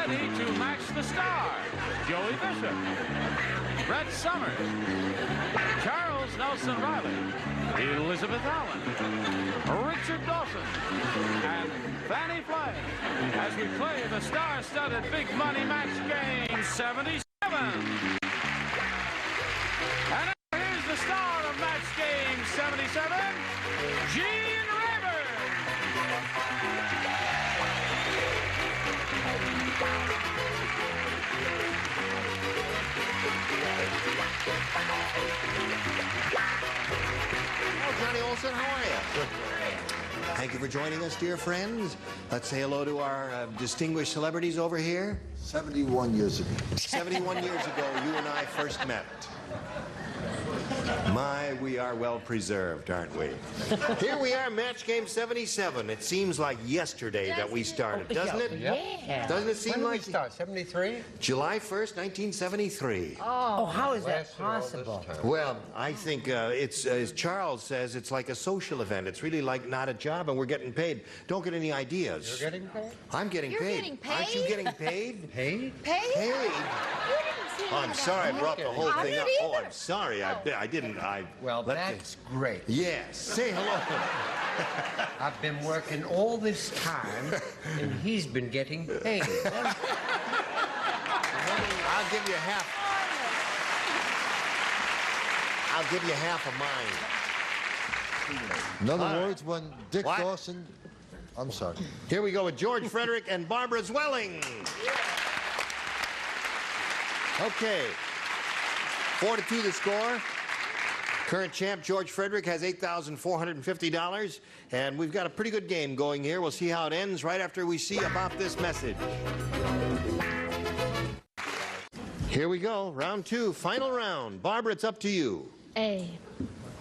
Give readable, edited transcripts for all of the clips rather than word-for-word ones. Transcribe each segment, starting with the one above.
ready to match the star. Joey Bishop, Brett Summers, Charles Nelson Riley, Elizabeth Allen, Richard Dawson, and Fannie Flagg as we play the star-studded big money match game 77. And here's the star of match game 77, Gene Rayburn. Hello, Johnny Olson. How are you? Thank you for joining us, dear friends. Let's say hello to our distinguished celebrities over here. 71 years ago. 71 years ago, you and I first met. My, we are well preserved, aren't we? Here we are, match game 77. It seems like yesterday that we started, doesn't it? Yeah. Doesn't it seem When did like we start? 73? July 1st, 1973? Oh, how is that possible? Well, I think it's, as Charles says, it's like a social event. It's really like not a job, and we're getting paid. Don't get any ideas. You're getting paid? I'm getting You're paid. getting paid? Aren't you getting paid? Paid? Paid? Paid? You didn't see Oh, I'm that. sorry I brought the whole I thing up. didn't Oh, either. I'm sorry. I didn't. Well, let that's great. Yes. Say hello. I've been working all this time, and he's been getting paid. I'll give you half. I'll give you half of mine. In other All right. words, when Dick What? Dawson... I'm sorry. Here we go with George Frederick and Barbara Zwelling. Okay. 4-2 the score. Current champ George Frederick has $8,450, and we've got a pretty good game going here. We'll see how it ends right after we see about this message. Here we go, round 2, final round. Barbara, it's up to you. A.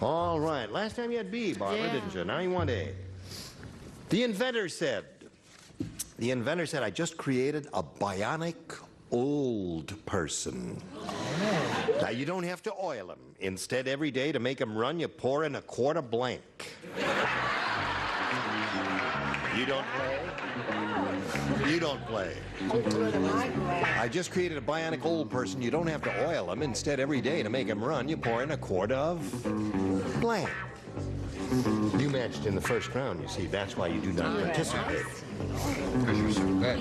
All right, last time you had B, Barbara, Yeah. didn't you? Now you want A. The inventor said, I just created a bionic old person. Now, you don't have to oil them. Instead, every day to make them run, you pour in a quart of blank. You don't play? You don't play. I just created a bionic old person. You don't have to oil them. Instead, every day to make them run, you pour in a quart of blank. You matched in the first round, you see. That's why you do not participate. Because you're so good.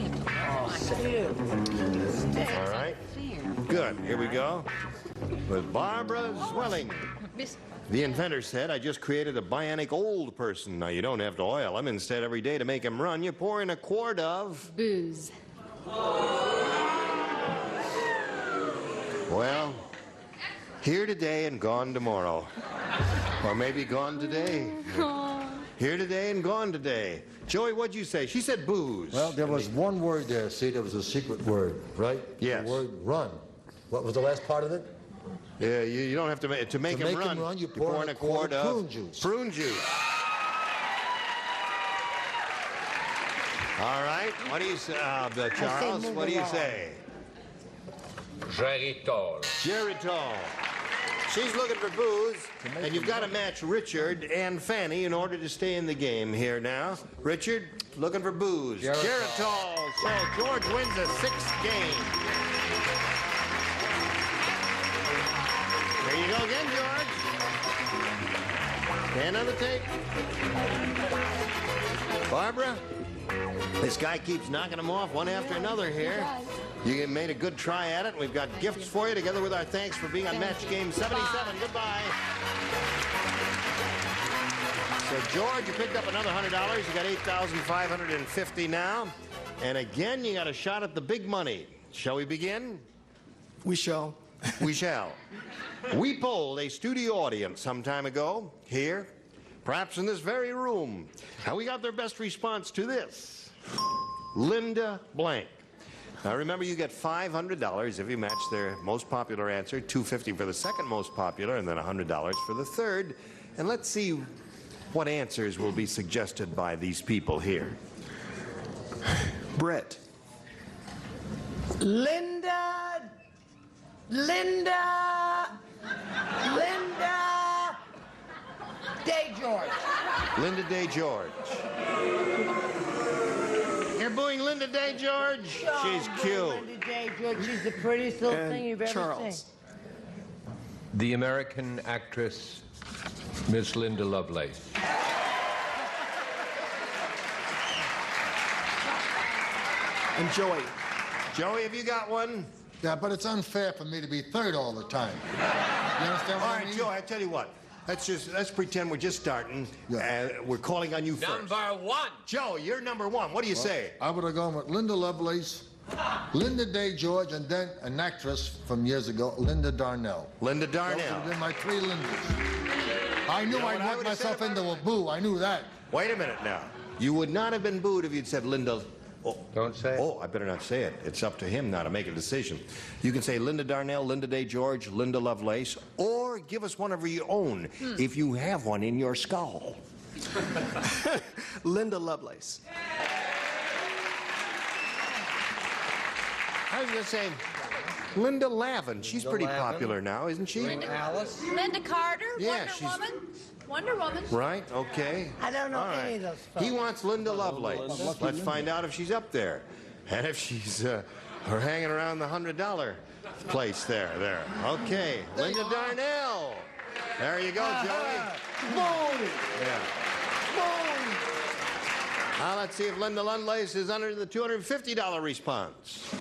All right? Good. Here we go. With Barbara Zwelling. The inventor said, I just created a bionic old person. Now, you don't have to oil him. Instead, every day to make him run, you pour in a quart of... Booze. Well, here today and gone tomorrow. Or maybe gone today. Here today and gone today. Joey, what'd you say? She said booze. Well, there was one word there. See, there was a secret word, right? Yes. The word run. What was the last part of it? Yeah, you don't have to make him run. You pour in a quart of prune juice. Prune juice. All right. What do you say, Charles? What do you say? Geritol. Geritol. She's looking for booze, and you've got to match Richard and Fanny in order to stay in the game here now. Richard, looking for booze. Geritol. So George wins a 6th game. There you go again, George. Hand on the tape. Barbara, this guy keeps knocking them off one after another here. You made a good try at it, and we've got gifts for you together with our thanks for being on Match Game 77. Goodbye. So, George, you picked up another $100. You got $8,550 now. And again, you got a shot at the big money. Shall we begin? We shall. We shall. We polled a studio audience some time ago, here, perhaps in this very room. And we got their best response to this. Linda Blank. Now remember, you get $500 if you match their most popular answer, $250 for the second most popular, and then $100 for the third. And let's see what answers will be suggested by these people here. Brett. Linda. Day George. Linda Day George. You're booing Linda Day, George? She's cute. Linda Day, George, she's the prettiest little thing you've ever Charles. seen. The American actress, Miss Linda Lovelace. And Joey. Joey, have you got one? Yeah, but it's unfair for me to be third all the time. You understand what All I right, mean? Joey, I tell you what. Let's pretend we're just starting. Yeah. We're calling on you first. Number one. Joe, you're number one. What do you say? I would have gone with Linda Lovelace, Linda Day George, and then an actress from years ago, Linda Darnell. Linda Those would have Darnell. been my three Lindas. I knew know what I'd I work would have myself said into a boo. I knew that. Wait a minute now. You would not have been booed if you'd said Linda. Oh, Don't say it. oh, I better not say it. It's up to him now to make a decision. You can say Linda Darnell, Linda Day George, Linda Lovelace, or give us one of your own if you have one in your skull. Linda Lovelace. I was going to say Linda Lavin. She's pretty Lavin. popular now, isn't she? Alice. Linda Carter, Yeah, Wonder she's- Woman. Wonder Woman. Right, okay. I don't know All any right. of those folks. He wants Linda Lovelace. Let's find out if she's up there. And if she's hanging around the $100 place there. Okay, Linda Darnell. There you go, Joey. Yeah. Now let's see if Linda Lovelace is under the $250 response.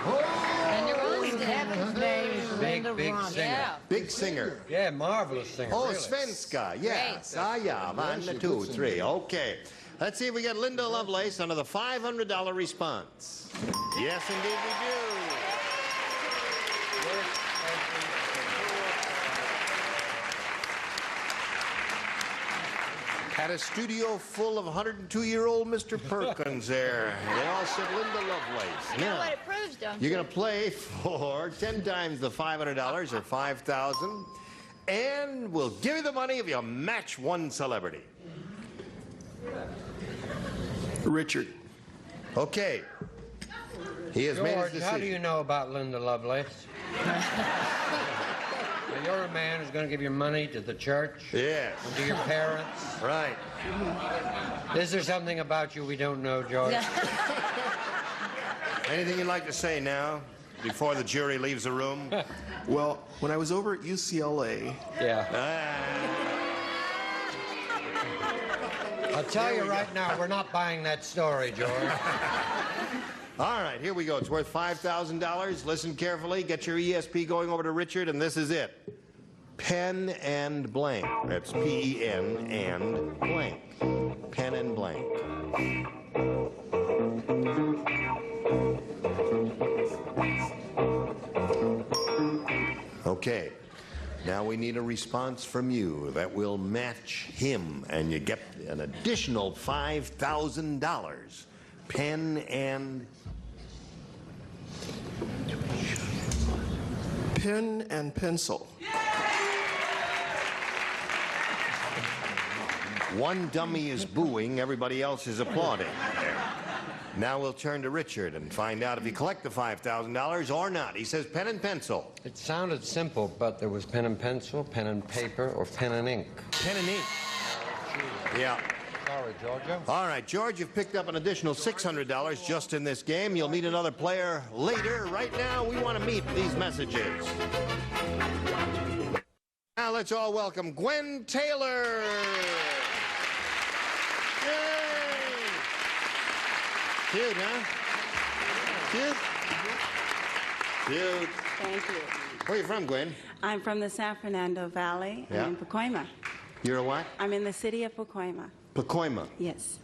And you're on In heaven's name is Linda big Ronstadt. singer. Yeah. Big singer. Yeah, marvelous singer. Oh, really. Svenska, yes. Great. Ah, yeah, 1, 2, 3. Okay. Let's see if we get Linda Lovelace under the $500 response. Yes, indeed we do. At a studio full of 102-year-old Mr. Perkins there. They all said Linda Lovelace. You know Now, what it proves, don't you're you? going to play for 10 times the $500 or $5,000, and we'll give you the money if you match one celebrity. Richard. Okay. He has made his George, decision. how do you know about Linda Lovelace? Now, you're a man who's going to give your money to the church, Yes. and to your parents. Right. Is there something about you we don't know, George? Anything you'd like to say now, before the jury leaves the room? Well, when I was over at UCLA, Yeah. Ah. I'll tell you right now, we're not buying that story, George. All right, here we go. It's worth $5,000. Listen carefully. Get your ESP going over to Richard, and this is it. Pen and blank. That's P-E-N and blank. Pen and blank. Okay. Now we need a response from you that will match him, and you get an additional $5,000. Pen and pen and pencil. one dummy is booing, everybody else is applauding. Now we'll turn to Richard and find out if you collect the $5,000 or not. He says pen and pencil. It sounded simple, but there was pen and pencil, pen and paper, or pen and ink. Pen and ink. Yeah. Sorry, Georgia. All right, George, you've picked up an additional $600 just in this game. You'll meet another player later. Right now, we want to meet these messages. Now let's all welcome Gwen Taylor. Yay! Cute, huh? Cute? Cute. Thank you. Where are you from, Gwen? I'm from the San Fernando Valley. Yeah. I'm in Pacoima. You're a what? I'm in the city of Pacoima. Pacoima. Yes.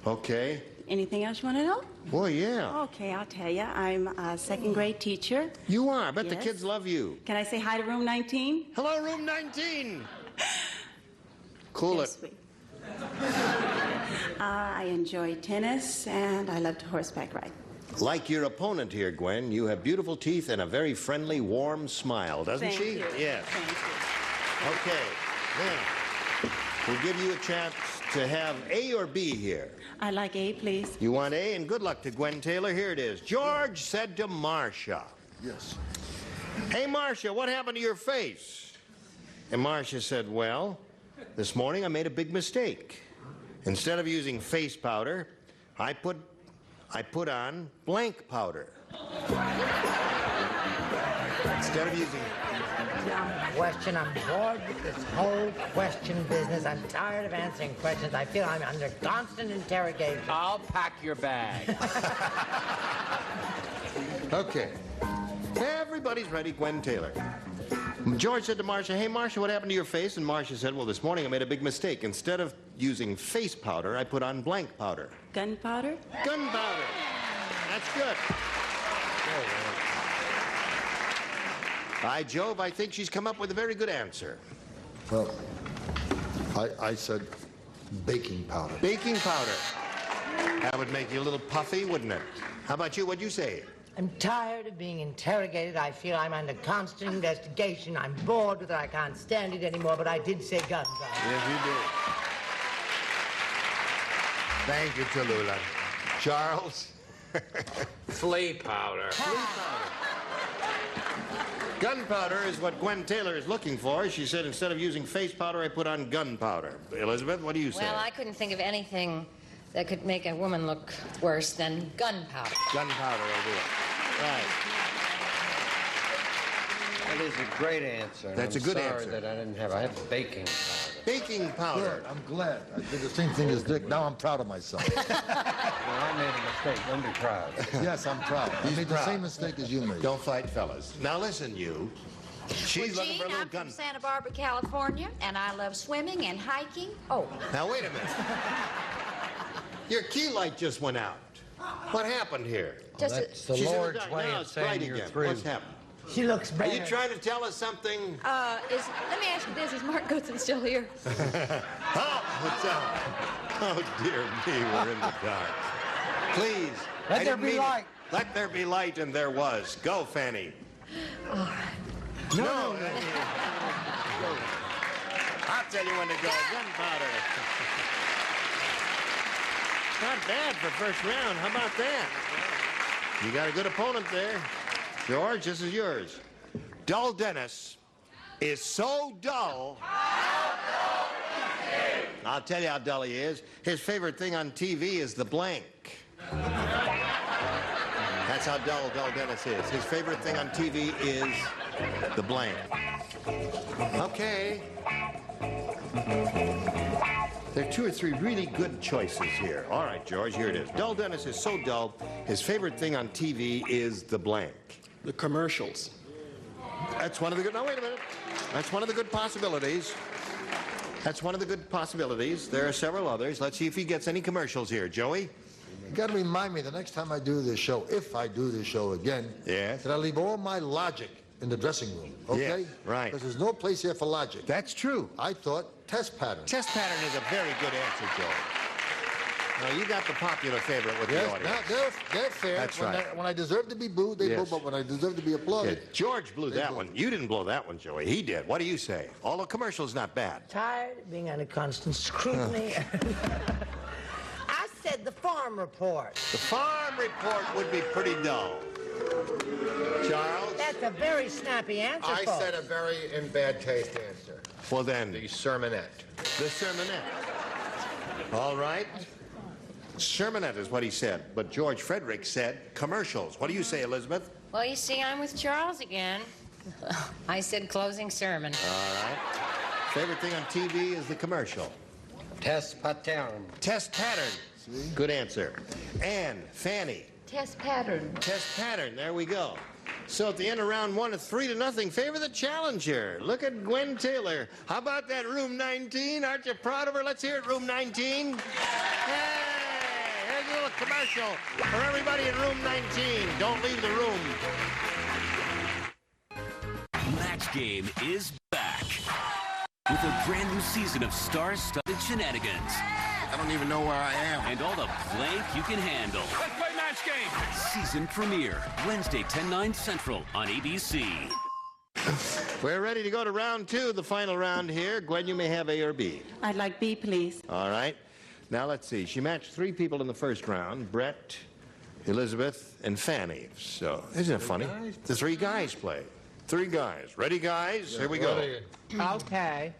Okay. Anything else you want to know? Well, yeah. Okay, I'll tell you. I'm a second grade teacher. You are. I bet the Yes. kids love you. Can I say hi to room 19? Hello, room 19. Cool Yes, it. sweet. I enjoy tennis and I love to horseback ride. Like your opponent here, Gwen, you have beautiful teeth and a very friendly, warm smile, doesn't Thank she? you. Yes. Thank you. Okay. Now, we'll give you a chance to have A or B here. I'd like A, please. You want A, and good luck to Gwen Taylor. Here it is. George said to Marcia, Yes. "Hey, Marcia, what happened to your face?" And Marcia said, "Well, this morning I made a big mistake. Instead of using face powder, I put on blank powder. Instead of using... Dumb question. I'm bored with this whole question business. I'm tired of answering questions. I feel I'm under constant interrogation. I'll pack your bag. Okay. Everybody's ready. Gwen Taylor. George said to Marcia, "Hey, Marcia, what happened to your face?" And Marcia said, "Well, this morning I made a big mistake. Instead of using face powder, I put on blank powder." Gunpowder? Gunpowder. That's good. By Jove, I think she's come up with a very good answer. Well, I said baking powder. Baking powder. That would make you a little puffy, wouldn't it? How about you? What'd you say? I'm tired of being interrogated. I feel I'm under constant investigation. I'm bored with it. I can't stand it anymore, but I did say gunpowder. Yes, you did. Thank you, Tallulah. Charles? Flea powder. Gunpowder is what Gwen Taylor is looking for. She said instead of using face powder, I put on gunpowder. Elizabeth, what do you say? Well, I couldn't think of anything that could make a woman look worse than gunpowder. Gunpowder will do it. Right. That is a great answer. and That's I'm a good sorry answer. that I didn't have. I have baking powder. Baking powder. Good. I'm glad. I did the same thing as Dick. Now I'm proud of myself. Well, I made a mistake. Don't be proud. Yes, I'm proud. I made the proud. same mistake as you made. Don't fight, fellas. Now listen, you. She's looking for a Gene, little I'm gun. from Santa Barbara, California, and I love swimming and hiking. Oh, Now wait a minute. Your key light just went out. What happened here? just That's a, the She's in the Lord's dark. way Now of it's bright saying you're again. through. What's happened? She looks Are better. you trying to tell us something? let me ask you this: is Mark Goodson still here? Oh, what's up? Oh, dear me, we're in the dark. Please. Let I there didn't be mean it. light. Let there be light, and there was. Go, Fanny. No. I'll tell you when to go. Gunpowder. Not bad for first round. How about that? You got a good opponent there. George, this is yours. Dull Dennis is so dull. I'll tell you how dull he is. His favorite thing on TV is the blank. That's how dull Dennis is. His favorite thing on TV is the blank. Okay. There are two or three really good choices here. All right, George, here it is. Dull Dennis is so dull, his favorite thing on TV is the blank. The commercials. That's one of the good... Now, wait a minute. That's one of the good possibilities. That's one of the good possibilities. There are several others. Let's see if he gets any commercials here. Joey? You got to remind me the next time I do this show, if I do this show again, Yes. that I leave all my logic in the dressing room. Okay? Yes, right. Because there's no place here for logic. That's true. I thought test pattern. Test pattern is a very good answer, Joey. Now, you got the popular favorite with the Yes, audience. now they're fair. That's when right. when I deserve to be booed, they Yes. boo, but when I deserve to be Yeah, applauded, George blew that blew. one. You didn't blow that one, Joey. He did. What do you say? All the commercials not bad. Tired of being under constant scrutiny. I said the farm report. The farm report would be pretty dull. Charles? That's a very snappy answer, I folks. said a very in bad taste answer. Well, then, The sermonette. the sermonette. All right. Sermonette is what he said, but George Frederick said commercials. What do you say, Elizabeth? Well, you see, I'm with Charles again. I said closing sermon. All right. Favorite thing on TV is the commercial. Test pattern. Test pattern. Good answer. And Fanny. Test pattern. Test pattern. There we go. So at the end of round one, it's 3-0. Favor the challenger. Look at Gwen Taylor. How about that room 19? Aren't you proud of her? Let's hear it, room 19. Hey, here's a little commercial for everybody in room 19. Don't leave the room. Match Game is back with a brand new season of star-studded shenanigans I don't even know where I am. and all the blank you can handle. Let's play match game. Season premiere Wednesday, 10/9 Central on ABC. We're ready to go to round two, the final round here. Gwen, you may have A or B. I'd like B, please. All right. Now let's see. She matched three people in the first round: Brett, Elizabeth, and Fanny. So isn't it funny? The three guys play. Three guys. Ready, guys? Here we go. Okay.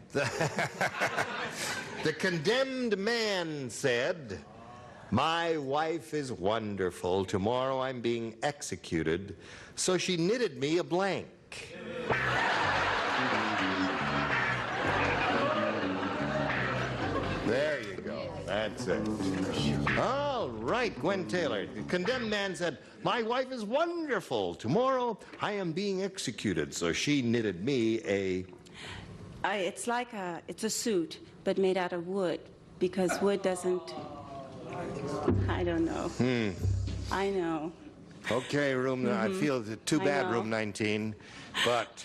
The condemned man said, My wife is wonderful. Tomorrow I'm being executed, so she knitted me a blank. There you go. That's it. All right, Gwen Taylor. The condemned man said, my wife is wonderful. Tomorrow I am being executed, so she knitted me a... It's like it's a suit, but made out of wood, because wood doesn't... I don't know. I know. Okay, I feel too bad, room 19, but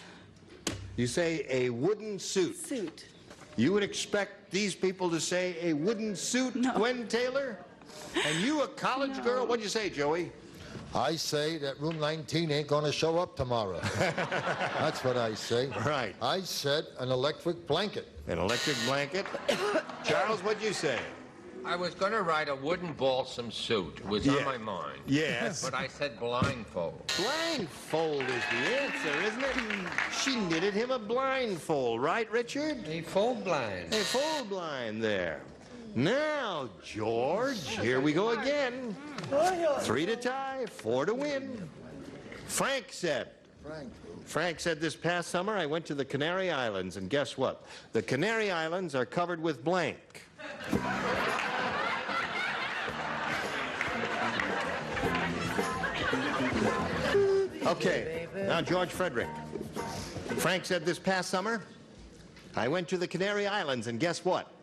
you say a wooden suit. Suit. You would expect these people to say a wooden suit, Gwen Taylor? And you a college girl? What'd you say, Joey? I say that room 19 ain't going to show up tomorrow. That's what I say. Right. I said an electric blanket. An electric blanket? Charles, what'd you say? I was going to write a wooden balsam suit. It was on my mind. Yes. But I said blindfold. Blindfold is the answer, isn't it? She knitted him a blindfold, right, Richard? A full blind. A full blind there. Now, George, here we go again. 3 to tie, 4 to win. Frank said. Frank said this past summer I went to the Canary Islands, and guess what? The Canary Islands are covered with blank. Okay, now George Frederick. Frank said this past summer, I went to the Canary Islands, and guess what?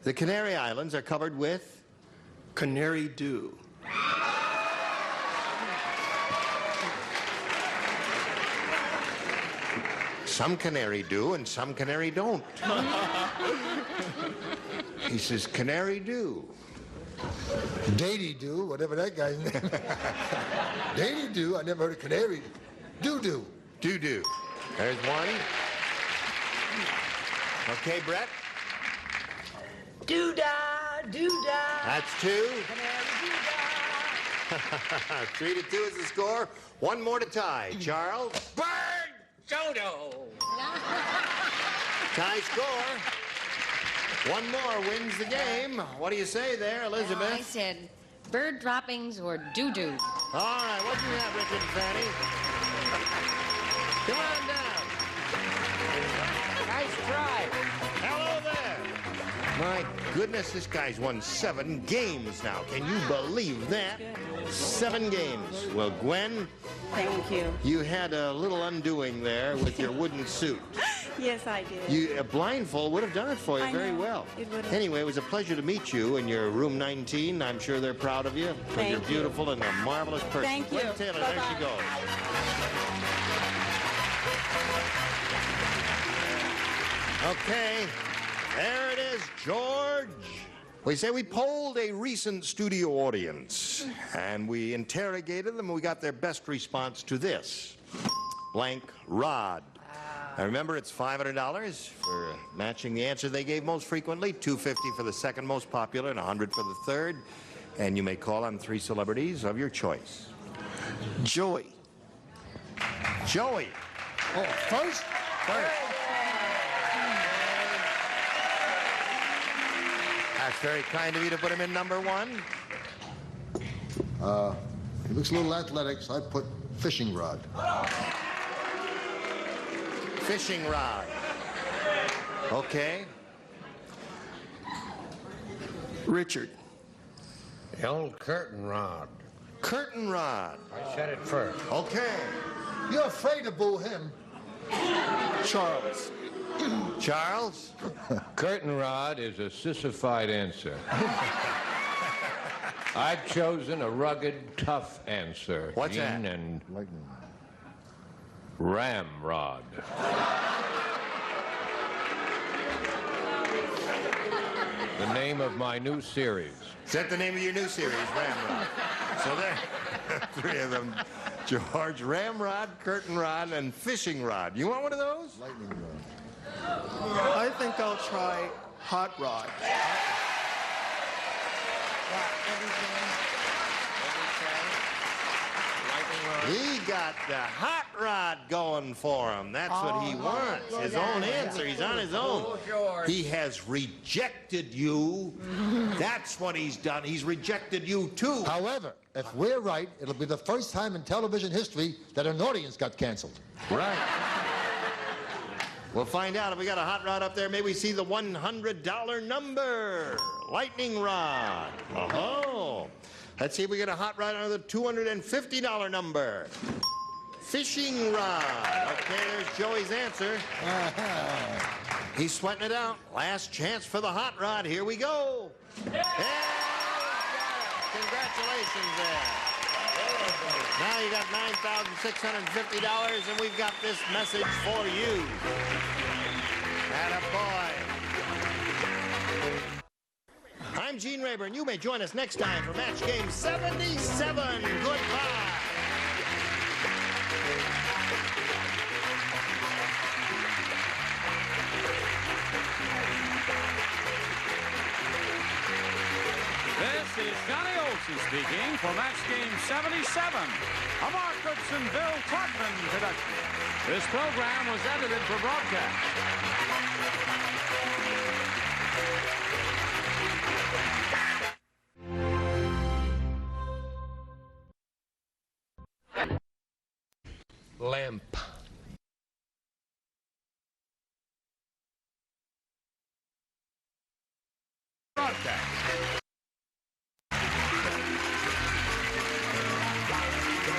The Canary Islands are covered with... Canary dew. Some canary do, and some canary don't. He says, canary do. Datey-doo, whatever that guy's name. Datey-doo, I never heard of canary. Doo-doo. Doo-doo. There's one. Okay, Brett. Doo-dah, doo-dah. That's 2. 3 to 2 is the score. 1 more to tie. Charles. Bird Dodo. Tie score. 1 more wins the game. What do you say there, Elizabeth? I said bird droppings or doo-doo. All right, what do you have, Richard and Fanny? Come on down. Nice try. Hello there. My goodness, this guy's won 7 games now. Can you believe that? 7 games. Well, Gwen. Thank you. You had a little undoing there with your wooden suit. Yes, I did. A blindfold would have done it for you very well. It would have. Anyway, it was a pleasure to meet you in your room 19. I'm sure they're proud of you. Thank You're you. beautiful and a marvelous person. Thank you. Gwen Taylor, Bye-bye. there she goes. Okay, there it is, George. We say we polled a recent studio audience, and we interrogated them, and we got their best response to this. Blank rod. Now remember, it's $500 for matching the answer they gave most frequently, $250 for the second most popular, and $100 for the third. And you may call on 3 celebrities of your choice. Joey. Joey. Oh, first? That's very kind of you to put him in number 1. He looks a little athletic, so I put fishing rod. Fishing rod. Okay. Richard. The old curtain rod. Curtain rod. I said it first. Okay. You're afraid to boo him. Charles. Charles? Curtain rod is a sissified answer. I've chosen a rugged, tough answer. What's that? Gene and ramrod. The name of my new series. Is that the name of your new series, Ramrod? So there, 3 of them. George, ramrod, curtain rod, and fishing rod. You want one of those? Lightning rod. I think I'll try hot rod. He got the hot rod going for him. That's what he wants. His own answer. He's on his own. He has rejected you. That's what he's done. He's rejected you too. However, if we're right, it'll be the first time in television history that an audience got canceled. Right. We'll find out if we got a hot rod up there. Maybe we see the $100 number. Lightning rod. Oh. Let's see if we get a hot rod under the $250 number. Fishing rod. Okay, there's Joey's answer. He's sweating it out. Last chance for the hot rod. Here we go. Yeah, congratulations there. Now you got $9,650, and we've got this message for you. Attaboy. I'm Gene Rayburn. You may join us next time for Match Game 77. Goodbye. This is Johnny Olson speaking for Match Game 77, a Mark Goodson, Bill Todman production. This program was edited for broadcast. Lamp.